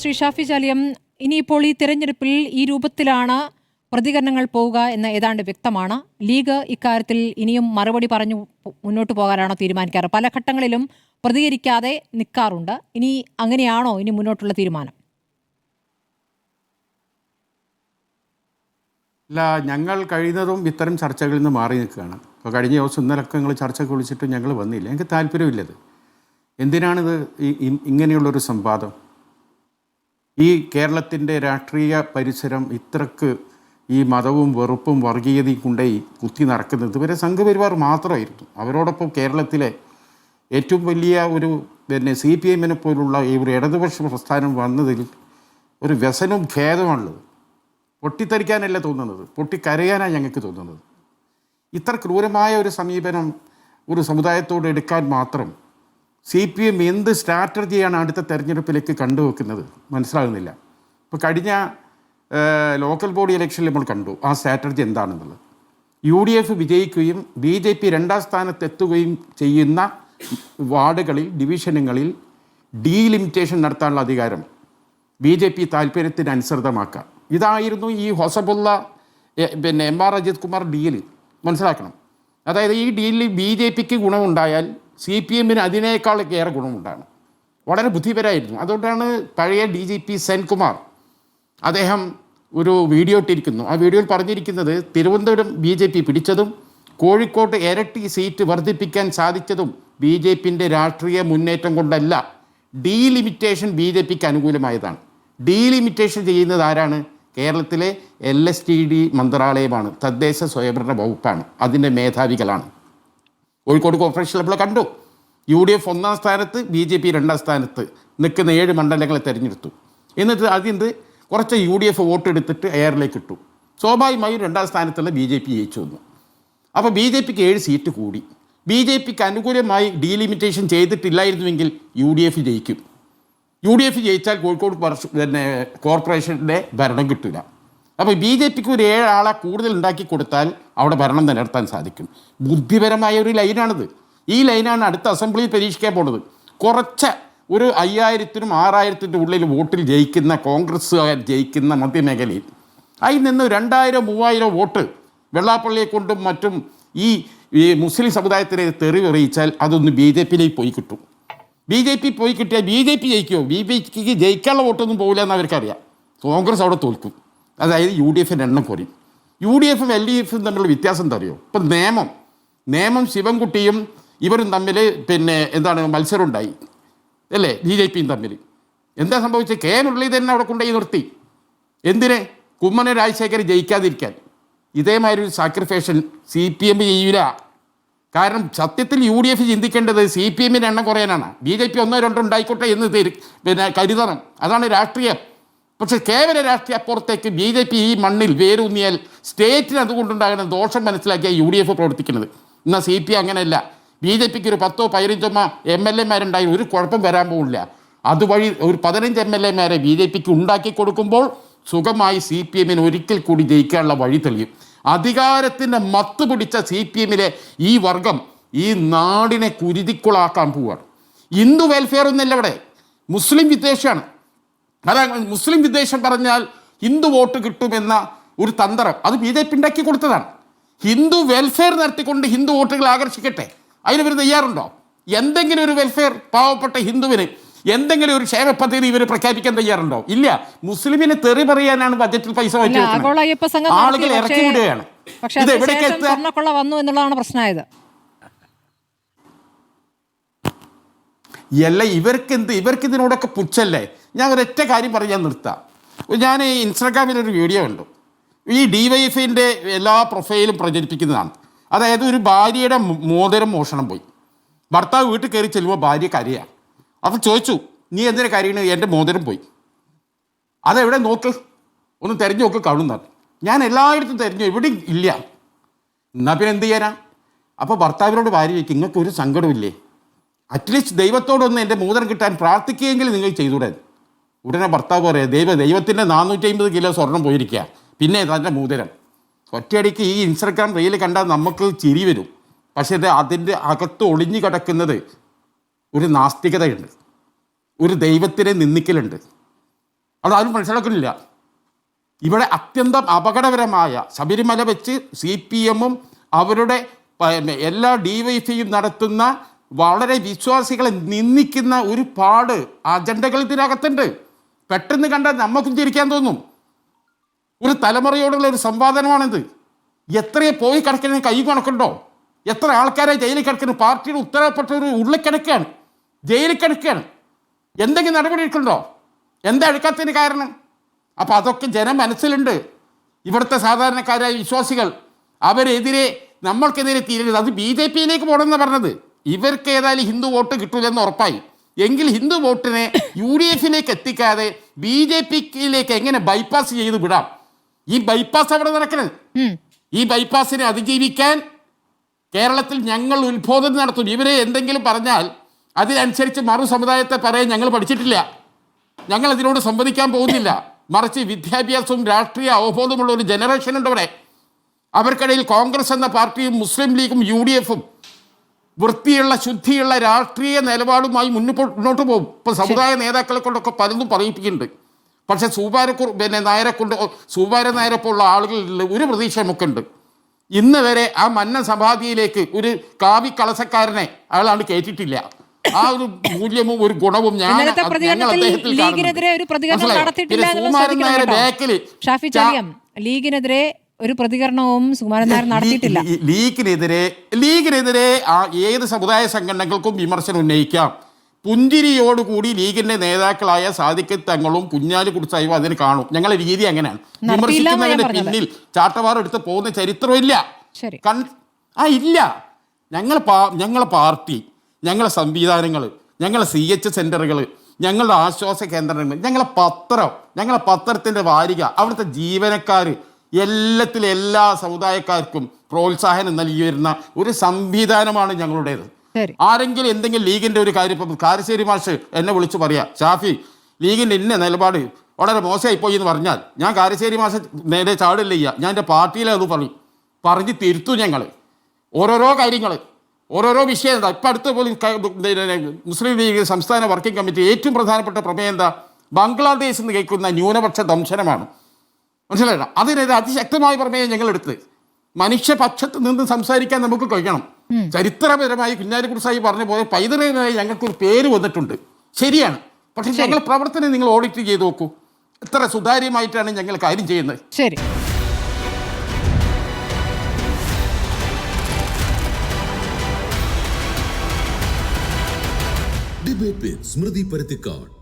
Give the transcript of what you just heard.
ശ്രീ ഷാഫി ചാലിയം, ഇനിയിപ്പോൾ ഈ തിരഞ്ഞെടുപ്പിൽ ഈ രൂപത്തിലാണ് പ്രതികരണങ്ങൾ പോവുക എന്ന് ഏതാണ്ട് വ്യക്തമാണ്. ലീഗ് ഇക്കാര്യത്തിൽ ഇനിയും മറുപടി പറഞ്ഞു മുന്നോട്ട് പോകാനാണോ തീരുമാനിക്കാറ്? പല ഘട്ടങ്ങളിലും പ്രതികരിക്കാതെ നിൽക്കാറുണ്ട്. ഇനി അങ്ങനെയാണോ ഇനി മുന്നോട്ടുള്ള തീരുമാനം? അല്ല, ഞങ്ങൾ കഴിയുന്നതും ഇത്തരം ചർച്ചകളിൽ നിന്ന് മാറി നിൽക്കുകയാണ്. ഇപ്പോൾ കഴിഞ്ഞ ദിവസം ഇന്നലൊക്കെ ഞങ്ങൾ ചർച്ചയ്ക്ക് വിളിച്ചിട്ട് ഞങ്ങൾ വന്നില്ല. എനിക്ക് താല്പര്യമില്ലത്. എന്തിനാണിത് ഇങ്ങനെയുള്ളൊരു സംവാദം? ഈ കേരളത്തിൻ്റെ രാഷ്ട്രീയ പരിസരം ഇത്രക്ക് ഈ മതവും വെറുപ്പും വർഗീയതയും കൊണ്ടേ കുത്തി നടക്കുന്നത് ഇവരെ സംഘപരിവാർ മാത്രമായിരുന്നു. അവരോടൊപ്പം കേരളത്തിലെ ഏറ്റവും വലിയ ഒരു CPM പോലുള്ള ഈ ഒരു ഇടതുപക്ഷ പ്രസ്ഥാനം വന്നതിൽ ഒരു വ്യസനവും ഖേദമാണുള്ളത്. പൊട്ടിത്തെറിക്കാനല്ല തോന്നുന്നത്, പൊട്ടിക്കരയാനാണ് ഞങ്ങൾക്ക് തോന്നുന്നത്. ഇത്ര ക്രൂരമായ ഒരു സമീപനം ഒരു സമുദായത്തോട് എടുക്കാൻ മാത്രം CPM എന്ത് സ്ട്രാറ്റജിയാണ് അടുത്ത തെരഞ്ഞെടുപ്പിലേക്ക് കണ്ടുവെക്കുന്നത് മനസ്സിലാകുന്നില്ല. ഇപ്പോൾ കഴിഞ്ഞ ലോക്കൽ ബോഡി ഇലക്ഷനിൽ നമ്മൾ കണ്ടു ആ സ്ട്രാറ്റജി എന്താണെന്നുള്ളത്. UDF വിജയിക്കുകയും BJP രണ്ടാം സ്ഥാനത്തെത്തുകയും ചെയ്യുന്ന വാർഡുകളിൽ, ഡിവിഷനുകളിൽ ഡീലിമിറ്റേഷൻ നടത്താനുള്ള അധികാരം BJP താല്പര്യത്തിന് അനുസൃതമാക്കുക. ഇതായിരുന്നു ഈ ഹൊസബുള്ള MR അജിത് കുമാർ ഡീല്. മനസ്സിലാക്കണം. അതായത് ഈ ഡീലിൽ BJPക്ക് ഗുണമുണ്ടായാൽ CPMന് അതിനേക്കാൾ ഏറെ ഗുണമുണ്ടാണ്. വളരെ ബുദ്ധിപരമായിരുന്നു. അതുകൊണ്ടാണ് പഴയ DGP സെൻകുമാർ അദ്ദേഹം ഒരു വീഡിയോ ഇട്ടിരിക്കുന്നു. ആ വീഡിയോയിൽ പറഞ്ഞിരിക്കുന്നത് തിരുവനന്തപുരം BJP പിടിച്ചതും കോഴിക്കോട്ട് ഇരട്ടി സീറ്റ് വർദ്ധിപ്പിക്കാൻ സാധിച്ചതും BJPൻ്റെ രാഷ്ട്രീയ മുന്നേറ്റം കൊണ്ടല്ല, ഡീലിമിറ്റേഷൻ BJPക്ക് അനുകൂലമായതാണ്. ഡീലിമിറ്റേഷൻ ചെയ്യുന്നത് ആരാണ്? കേരളത്തിലെ LSTD മന്ത്രാലയമാണ്, തദ്ദേശ സ്വയംഭരണ വകുപ്പാണ്, അതിൻ്റെ മേധാവികളാണ്. കോഴിക്കോട് കോർപ്പറേഷൻ നമ്മൾ കണ്ടു. UDF ഒന്നാം സ്ഥാനത്ത്, BJP രണ്ടാം സ്ഥാനത്ത് നിൽക്കുന്ന 7 മണ്ഡലങ്ങളെ തിരഞ്ഞെടുത്തു. എന്നിട്ട് അതിന് കുറച്ച് UDF വോട്ട് എടുത്തിട്ട് എയറിലേക്ക് ഇട്ടു. സ്വാഭാവികമായും രണ്ടാം സ്ഥാനത്തുള്ള BJP ജയിച്ചു വന്നു. അപ്പോൾ BJPക്ക് 7 സീറ്റ് കൂടി. BJPക്ക് അനുകൂലമായി ഡീലിമിറ്റേഷൻ ചെയ്തിട്ടില്ലായിരുന്നുവെങ്കിൽ UDF ജയിക്കും. UDF ജയിച്ചാൽ കോഴിക്കോട് കോർപ്പറേഷൻ്റെ ഭരണം കിട്ടില്ല. അപ്പോൾ BJPക്ക് ഒരു 7 ആളെ കൂടുതൽ ഉണ്ടാക്കി കൊടുത്താൽ അവിടെ ഭരണം നിലനിർത്താൻ സാധിക്കും. ബുദ്ധിപരമായ ഒരു ലൈനാണിത്. ഈ ലൈനാണ് അടുത്ത അസംബ്ലിയിൽ പരീക്ഷിക്കാൻ പോകുന്നത്. കുറച്ച് ഒരു 5000-നും 6000-ൻ്റെ ഉള്ളിൽ വോട്ടിൽ ജയിക്കുന്ന കോൺഗ്രസ്സുകാർ ജയിക്കുന്ന മധ്യമേഖലയിൽ അതിൽ നിന്ന് 2000-3000 വോട്ട് വെള്ളാപ്പള്ളിയെ കൊണ്ടും മറ്റും ഈ മുസ്ലിം സമുദായത്തിനെ തെറി അറിയിച്ചാൽ അതൊന്ന് BJPയിലേക്ക് പോയി കിട്ടും. BJP പോയി കിട്ടിയാൽ BJP ജയിക്കുമോ? BJPക്ക് ജയിക്കാനുള്ള വോട്ടൊന്നും പോകില്ല എന്ന് അവർക്കറിയാം. കോൺഗ്രസ് അവിടെ തോൽക്കും. അതായത് UDFൻ്റെ എണ്ണം കുറയും. UDFും LDFും തമ്മിലുള്ള വ്യത്യാസം എന്താ അറിയോ? ഇപ്പം നേമം ശിവൻകുട്ടിയും ഇവരും തമ്മിൽ മത്സരം ഉണ്ടായി അല്ലേ, BJPയും തമ്മിൽ. എന്താ സംഭവിച്ചത്? മുരളീധരൻ തന്നെ അവിടെ കൊണ്ടുപോയി നിർത്തി. എന്തിന്? കുമ്മനം രാജശേഖരൻ ജയിക്കാതിരിക്കാൻ. ഇതേമാതിരി ഒരു സാക്രിഫൈഷൻ CPM ചെയ്യൂല. കാരണം സത്യത്തിൽ UDF ചിന്തിക്കേണ്ടത് CPMൻ്റെ എണ്ണം കുറയാനാണ്. BJP 1-2 ഉണ്ടായിക്കോട്ടെ എന്ന് കരുതണം. അതാണ് രാഷ്ട്രീയം. പക്ഷേ കേവല രാഷ്ട്രീയ അപ്പുറത്തേക്ക് BJP ഈ മണ്ണിൽ വേരൂന്നിയാൽ സ്റ്റേറ്റിന് അതുകൊണ്ടുണ്ടാകുന്ന ദോഷം മനസ്സിലാക്കിയ UDF പ്രവർത്തിക്കുന്നത്. എന്നാൽ CPM അങ്ങനെയല്ല. BJPക്ക് ഒരു 10-15 MLA-മാരുണ്ടായി ഒരു കുഴപ്പം വരാൻ പോകില്ല. അതുവഴി ഒരു 15 MLA-മാരെ BJPക്ക് ഉണ്ടാക്കി കൊടുക്കുമ്പോൾ സുഖമായി CPMന് ഒരിക്കൽ കൂടി ജയിക്കാനുള്ള വഴി തെളിയും. അധികാരത്തിൻ്റെ മത്ത് പിടിച്ച CPMലെ ഈ വർഗം ഈ നാടിനെ കുരുതിക്കുളാക്കാൻ പോവുകയാണ്. ഹിന്ദു വെൽഫെയർ ഒന്നല്ല ഇവിടെ, മുസ്ലിം വിദ്വേഷമാണ്. അതാണ് മുസ്ലിം വിദ്വേഷം പറഞ്ഞാൽ ഹിന്ദു വോട്ട് കിട്ടുമെന്ന ഒരു തന്ത്രം അത് BJP ഉണ്ടാക്കി കൊടുത്തതാണ്. ഹിന്ദു വെൽഫെയർ നടത്തിക്കൊണ്ട് ഹിന്ദു വോട്ടുകൾ ആകർഷിക്കട്ടെ, അതിന് ഇവർ തയ്യാറുണ്ടോ? എന്തെങ്കിലും ഒരു വെൽഫെയർ പാവപ്പെട്ട ഹിന്ദുവിന് എന്തെങ്കിലും ഒരു ക്ഷേമ പദ്ധതി ഇവർ പ്രഖ്യാപിക്കാൻ തയ്യാറുണ്ടോ? ഇല്ല. മുസ്ലിമിനെ തെറി പറയാനാണ് ബജറ്റിൽ പൈസ ആളുകൾ ഇറക്കി വിടുകയാണ്. ഇത് എവിടേക്ക് വന്നു എന്നുള്ളതാണ് പ്രശ്നമായത്. അല്ല, ഇവർക്ക് ഇതിനോടൊക്കെ പുച്ഛല്ലേ? ഞാൻ ഒരൊറ്റ കാര്യം പറയാൻ നിർത്താം. ഞാൻ ഇൻസ്റ്റാഗ്രാമിലൊരു വീഡിയോ കണ്ടു. ഈ DYFIൻ്റെ എല്ലാ പ്രൊഫൈലും പ്രചരിപ്പിക്കുന്നതാണ്. അതായത് ഒരു ഭാര്യയുടെ മോതിരം മോഷണം പോയി. ഭർത്താവ് വീട്ടിൽ കയറി ചെല്ലുമ്പോൾ ഭാര്യ കരയാണ്. അപ്പോൾ ചോദിച്ചു, നീ എന്തിനാ കരയണ? എൻ്റെ മോതിരം പോയി. അതെവിടെ നോക്ക്, ഒന്ന് തിരഞ്ഞു നോക്ക്, കാണുന്നത്. ഞാൻ എല്ലായിടത്തും തിരഞ്ഞു, എവിടെയും ഇല്ല. എന്നാൽ പിന്നെ എന്ത് ചെയ്യാനാ? അപ്പോൾ ഭർത്താവിനോട് ഭാര്യ ചോദിക്കും, നിങ്ങൾക്ക് ഒരു സങ്കടമില്ലേ? അറ്റ്ലീസ്റ്റ് ദൈവത്തോടൊന്ന് എൻ്റെ മോതിരം കിട്ടാൻ പ്രാർത്ഥിക്കുകയെങ്കിലും നിങ്ങൾ ചെയ്തുകൂടെ? ഉടനെ ഭർത്താവ് പറയാം, ദൈവത്തിൻ്റെ 450 കിലോ സ്വർണം പോയിരിക്കുക, പിന്നെ തൻ്റെ മോതിരം. ഒറ്റയടിക്ക് ഈ ഇൻസ്റ്റാഗ്രാം റീൽ കണ്ടാൽ നമുക്ക് ചിരി വരും. പക്ഷേ അതിൻ്റെ അകത്ത് ഒളിഞ്ഞു കിടക്കുന്നത് ഒരു നാസ്തികതയുണ്ട്, ഒരു ദൈവത്തിനെ നിന്ദിക്കലുണ്ട്. അതാരും മനസ്സിലാക്കുന്നില്ല. ഇവിടെ അത്യന്തം അപകടകരമായ ശബരിമല വെച്ച് CPM-ഉം അവരുടെ എല്ലാ DYFIയും നടത്തുന്ന വളരെ വിശ്വാസികളെ നിന്ദിക്കുന്ന ഒരുപാട് അജണ്ടകൾ ഇതിനകത്തുണ്ട്. പെട്ടെന്ന് കണ്ടാൽ നമുക്കും ചിരിക്കാൻ തോന്നും. ഒരു തലമുറയോടുള്ള ഒരു സംവാദനമാണിത്. എത്രയെ പോയി കിടക്കുന്ന കൈ കണക്കുണ്ടോ? എത്ര ആൾക്കാരെ ജയിലിൽ കിടക്കുന്ന പാർട്ടിയുടെ ഉത്തരവാദപ്പെട്ട ഒരു ഉള്ളിക്കിടക്കുകയാണ്, ജയിലിൽ കിടക്കുകയാണ്. എന്തെങ്കിലും നടപടി എടുക്കണ്ടോ? എന്താ എടുക്കാത്തതിന് കാരണം? അപ്പം അതൊക്കെ ജനം മനസ്സിലുണ്ട്. ഇവിടുത്തെ സാധാരണക്കാരായ വിശ്വാസികൾ അവരെതിരെ നമ്മൾക്കെതിരെ തീരരുത്. അത് BJP-യിലേക്ക് പോകണമെന്ന് പറഞ്ഞത്. ഇവർക്ക് ഏതായാലും ഹിന്ദു വോട്ട് കിട്ടൂലെന്ന് ഉറപ്പായി. എങ്കിൽ ഹിന്ദു വോട്ടിനെ UDF-ലേക്ക് എത്തിക്കാതെ BJP-യിലേക്ക് എങ്ങനെ ബൈപ്പാസ് ചെയ്ത് വിടാം? ഈ ബൈപ്പാസ് അവിടെ നടക്കുന്നത്. ഈ ബൈപ്പാസിനെ അതിജീവിക്കാൻ കേരളത്തിൽ ഞങ്ങൾ ഉത്ബോധനം നടത്തും. ഇവരെ എന്തെങ്കിലും പറഞ്ഞാൽ അതിനനുസരിച്ച് മറു സമുദായത്തെ പറയാൻ ഞങ്ങൾ പഠിച്ചിട്ടില്ല. ഞങ്ങൾ അതിനോട് സംവദിക്കാൻ പോകുന്നില്ല. മറിച്ച് വിദ്യാഭ്യാസവും രാഷ്ട്രീയ അവബോധമുള്ള ഒരു ജനറേഷൻ ഉണ്ട് അവിടെ. അവർക്കിടയിൽ കോൺഗ്രസ് എന്ന പാർട്ടിയും മുസ്ലിം ലീഗും UDF-ഉം വൃത്തിയുള്ള ശുദ്ധിയുള്ള രാഷ്ട്രീയ നിലപാടുമായി മുന്നോട്ട് പോകും. ഇപ്പോൾ സമുദായ നേതാക്കളെ കൊണ്ടൊക്കെ പലതും പറയിപ്പിക്കുന്നുണ്ട്. പക്ഷേ സൂബാര നായരെപ്പോലുള്ള ആളുകളിൽ ഒരു പ്രതീക്ഷ നമുക്കുണ്ട്. ഇന്ന് വരെ ആ മന്ന സമാധിയിലേക്ക് ഒരു കാവി കളസക്കാരനെ അയാളാണ് കയറ്റിയിട്ടില്ല. ആ ഒരു മൂല്യവും ഒരു ഗുണവും ഞങ്ങൾ അദ്ദേഹത്തിൽ ലീഗിനെതിരെ ഒരു പ്രതികരണവും സുകുമാരൻ നായർ നടത്തിയിട്ടില്ല. ലീഗിനെതിരെ ഏത് സമുദായ സംഘടനകൾക്കും വിമർശനം ഉന്നയിക്കാം. പുഞ്ചിരിയോടുകൂടി ലീഗിന്റെ നേതാക്കളായ സാദിഖ് തങ്ങളും കുഞ്ഞാലി കുടിച്ചായും അതിന് കാണും. ഞങ്ങളുടെ രീതി അങ്ങനെയാണ്. വിമർശിക്കുന്നതിന്റെ പിന്നിൽ ചാട്ടവാർ എടുത്ത് പോകുന്ന ചരിത്രമില്ല. ഇല്ല. ഞങ്ങളെ പാർട്ടി, ഞങ്ങളെ സംവിധാനങ്ങൾ, ഞങ്ങളെ CH സെന്ററുകൾ, ഞങ്ങളുടെ ആശ്വാസ കേന്ദ്രങ്ങൾ, ഞങ്ങളെ പത്രത്തിന്റെ വാരിക, അവിടുത്തെ ജീവനക്കാർ, എല്ലാ സമുദായക്കാർക്കും പ്രോത്സാഹനം നൽകി വരുന്ന ഒരു സംവിധാനമാണ് ഞങ്ങളുടേത്. ആരെങ്കിലും എന്തെങ്കിലും ലീഗിന്റെ ഒരു കാര്യം, ഇപ്പം കാരശ്ശേരി മാഷ് എന്നെ വിളിച്ചു പറയാ, ഷാഫി ലീഗിന്റെ ഇന്ന നിലപാട് വളരെ മോശമായിപ്പോയി എന്ന് പറഞ്ഞാൽ ഞാൻ കാരശ്ശേരി മാഷ് നേരെ ചാടില്ല ചെയ്യുക. ഞാൻ എൻ്റെ പാർട്ടിയിലെ അത് പറഞ്ഞ് തിരുത്തു. ഞങ്ങൾ ഓരോരോ കാര്യങ്ങൾ, ഓരോരോ വിഷയം എന്താ. ഇപ്പം അടുത്ത പോലും മുസ്ലിം ലീഗ് സംസ്ഥാന വർക്കിംഗ് കമ്മിറ്റി ഏറ്റവും പ്രധാനപ്പെട്ട പ്രമേയം എന്താ? ബംഗ്ലാദേശിൽ നിന്ന് കേൾക്കുന്ന ന്യൂനപക്ഷ ദംശനമാണ്. മനസ്സിലായില്ല? അതിനെതിരെ അതിശക്തമായ പ്രമേയം ഞങ്ങൾ എടുത്ത് മനുഷ്യപക്ഷത്ത് നിന്ന് സംസാരിക്കാൻ നമുക്ക് കഴിയണം. ചരിത്രപരമായി കുഞ്ഞാലിക്കുട്ടി സാഹിബ് പറഞ്ഞ പോലെ പൈതൃകമായി ഞങ്ങൾക്കൊരു പേര് വന്നിട്ടുണ്ട്, ശരിയാണ്. പക്ഷെ ഞങ്ങൾ പ്രവർത്തനം നിങ്ങൾ ഓഡിറ്റ് ചെയ്ത് നോക്കൂ, എത്ര സുതാര്യമായിട്ടാണ് ഞങ്ങൾ കാര്യം ചെയ്യുന്നത്. ശരി. ഡിബേറ്റ് വിത്ത് സ്മൃതി പരുത്തിക്കാട്.